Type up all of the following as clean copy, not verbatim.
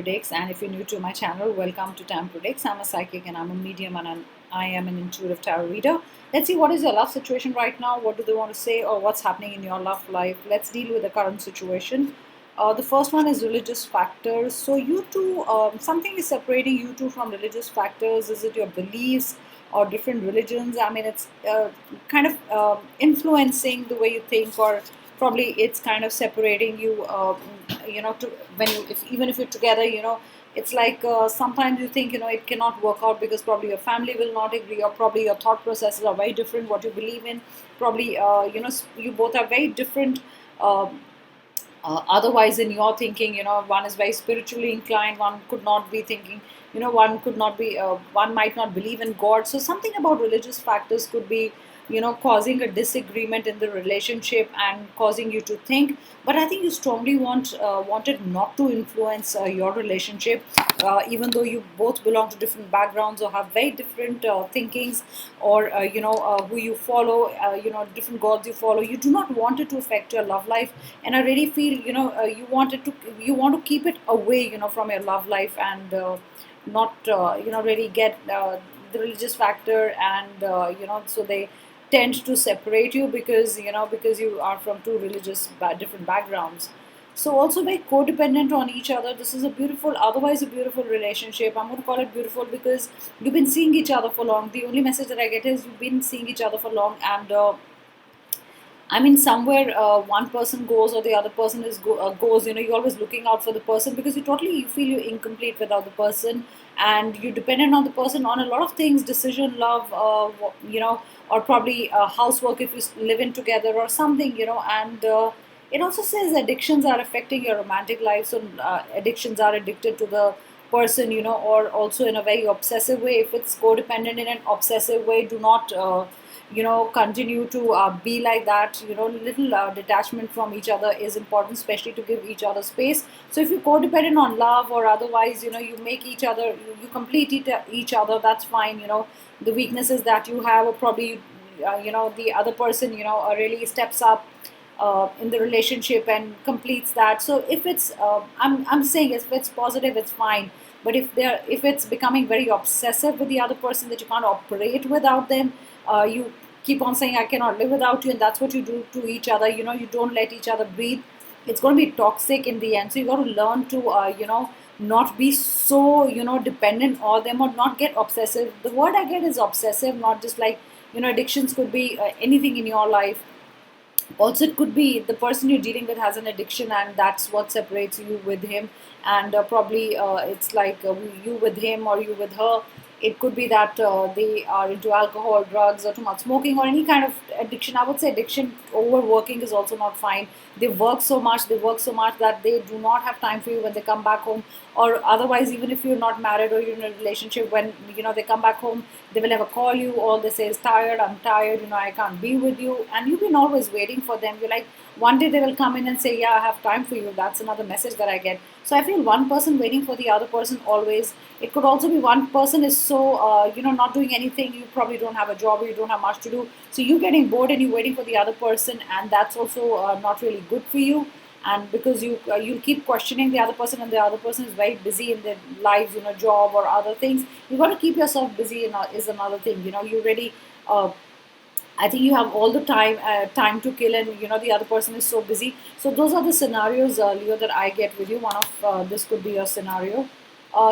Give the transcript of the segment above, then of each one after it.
Predicts, and if you're new to my channel, welcome to Tam Predicts. I'm a psychic and I'm a medium, and I am an intuitive tarot reader. Let's see what is your love situation right now. What do they want to say, or what's happening in your love life? Let's deal with the current situation. The first one is religious factors. So you two, something is separating you two from religious factors. Is it your beliefs or different religions? I mean, it's kind of influencing the way you think, or probably it's kind of separating you. To when you, if even if you're together, it's like sometimes you think it cannot work out because probably your family will not agree, or probably your thought processes are very different. What you believe in, probably you both are very different. Otherwise in your thinking, one is very spiritually inclined, one could not be thinking, one could not be one might not believe in god. So something about religious factors could be causing a disagreement in the relationship and causing you to think. But I think you strongly wanted not to influence your relationship, even though you both belong to different backgrounds or have very different thinkings, or who you follow, different gods you follow. You do not want it to affect your love life, and I really feel you want to keep it away from your love life, and not really get the religious factor, and so they tend to separate you because you are from two religious different backgrounds. So also very codependent on each other. This is a beautiful, otherwise a beautiful relationship. I'm going to call it beautiful because you've been seeing each other for long. The only message that I get is you've been seeing each other for long, and I mean, somewhere one person goes or the other person goes. You're always looking out for the person because you feel you're incomplete without the person, and you're dependent on the person on a lot of things, decision, love, or probably housework if you live in together or something, and it also says addictions are affecting your romantic life. So addictions are addicted to the person, or also in a very obsessive way. If it's codependent in an obsessive way, do not continue to be like that. Little detachment from each other is important, especially to give each other space. So if you're codependent on love or otherwise, you make each other, you complete each other, that's fine. The weaknesses that you have, or probably the other person really steps up in the relationship and completes that. So if it's I'm saying if it's positive, it's fine. But if it's becoming very obsessive with the other person, that you can't operate without them, you keep on saying I cannot live without you, and that's what you do to each other. You don't let each other breathe. It's going to be toxic in the end. So you got to learn to not be so dependent on them, or not get obsessive. The word I get is obsessive, not just like addictions could be anything in your life. Also it could be the person you're dealing with has an addiction, and that's what separates you with him, and probably it's like you with him or you with her. It could be that they are into alcohol, drugs, or too much smoking, or any kind of addiction. I would say addiction, overworking is also not fine. They work so much that they do not have time for you when they come back home. Or otherwise, even if you're not married or you're in a relationship, when they come back home, they will never call you. All they say is tired, I'm tired, I can't be with you. And you've been always waiting for them. You're like, one day they will come in and say, yeah, I have time for you. That's another message that I get. So I feel one person waiting for the other person always. It could also be one person is so not doing anything. You probably don't have a job, or you don't have much to do, so you're getting bored and you're waiting for the other person, and that's also not really good for you. And because you keep questioning the other person, and the other person is very busy in their lives, job or other things. You got to keep yourself busy, is another thing. You really I think you have all the time to kill, and the other person is so busy. So those are the scenarios, Leo, that I get with you. One of this could be your scenario.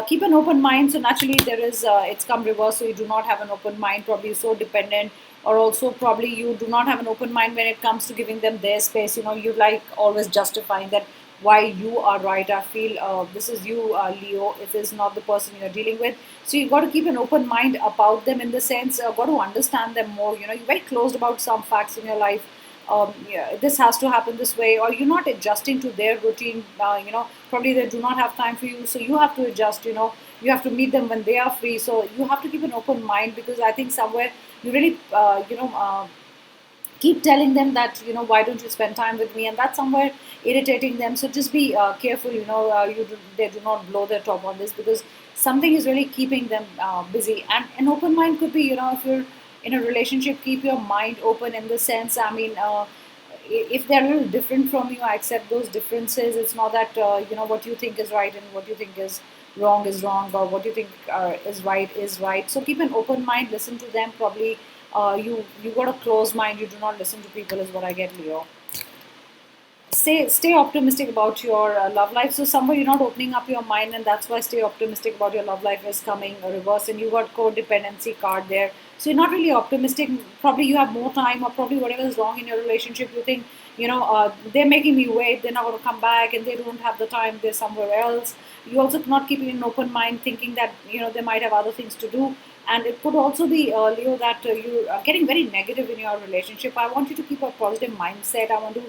Keep an open mind. So naturally, there is it's come reverse. So you do not have an open mind. Probably you're so dependent, or also probably you do not have an open mind when it comes to giving them their space. You like always justifying that why you are right. I feel this is you, Leo. It is not the person you're dealing with. So you got to keep an open mind about them, in the sense, got to understand them more. You're very closed about some facts in your life. Yeah, this has to happen this way, or you're not adjusting to their routine. Probably they do not have time for you, so you have to adjust. You have to meet them when they are free. So you have to keep an open mind, because I think somewhere you really keep telling them that why don't you spend time with me, and that's somewhere irritating them. So just be careful. They do not blow their top on this, because something is really keeping them busy. And an open mind could be, if you're in a relationship, keep your mind open, in the sense, I mean, if they're a little different from you, I accept those differences. It's not that what you think is right and what you think is wrong, or what you think is right is right. So keep an open mind, listen to them. Probably you got a closed mind, you do not listen to people, is what I get, Leo. Stay optimistic about your love life. So somewhere you're not opening up your mind, and that's why stay optimistic about your love life is coming a reverse, and you got codependency card there. So you're not really optimistic. Probably you have more time, or probably whatever is wrong in your relationship, you think, they're making me wait, they're not going to come back, and they don't have the time, they're somewhere else. You also not keeping an open mind, thinking that they might have other things to do. And it could also be, Leo, that you are getting very negative in your relationship. I want you to keep a positive mindset. I want to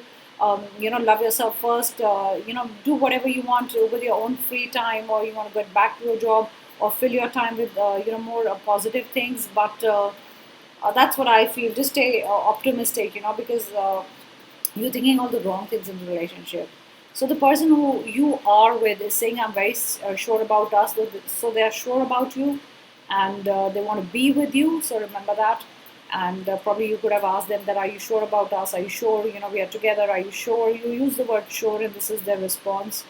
love yourself first. Do whatever you want to with your own free time, or you want to get back to your job, or fill your time with more positive things. But that's what I feel. Just stay optimistic, because you're thinking all the wrong things in the relationship. So the person who you are with is saying, "I'm very sure about us." So they are sure about you, and they want to be with you. So remember that. And probably you could have asked them that, "Are you sure about us? Are you sure we are together? Are you sure?" You use the word "sure," and this is their response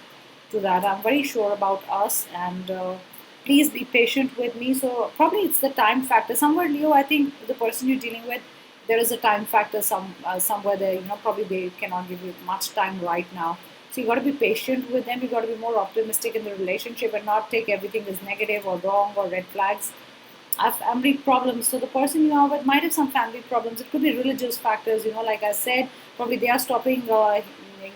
to that. "I'm very sure about us, and please be patient with me." So probably it's the time factor somewhere, Leo. I think the person you're dealing with, there is a time factor somewhere there. Probably they cannot give you much time right now. So you got to be patient with them. You got to be more optimistic in the relationship and not take everything as negative or wrong or red flags. Have family problems. So the person you are with might have some family problems. It could be religious factors. Like I said, probably they are stopping,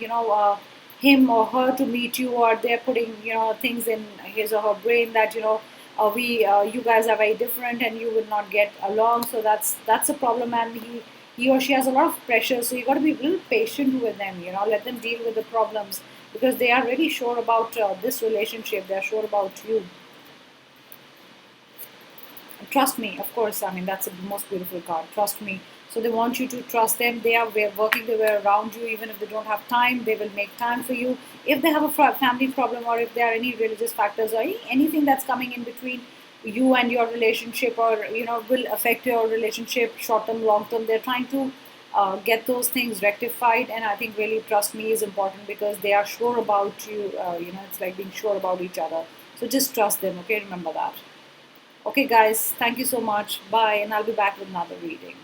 you know, uh, him or her to meet you, or they're putting, things in his or her brain that you guys are very different and you will not get along. So that's a problem, and he or she has a lot of pressure. So you got to be a little patient with them. Let them deal with the problems, because they are really sure about this relationship. They are sure about you. Trust me, of course. I mean, that's the most beautiful card. Trust me. So they want you to trust them. They are working their way around you. Even if they don't have time, they will make time for you. If they have a family problem, or if there are any religious factors, or anything that's coming in between you and your relationship, or will affect your relationship short term, long term, they're trying to get those things rectified. And I think really trust me is important, because they are sure about you. It's like being sure about each other. So just trust them. Okay, remember that. Okay, guys, thank you so much. Bye, and I'll be back with another reading.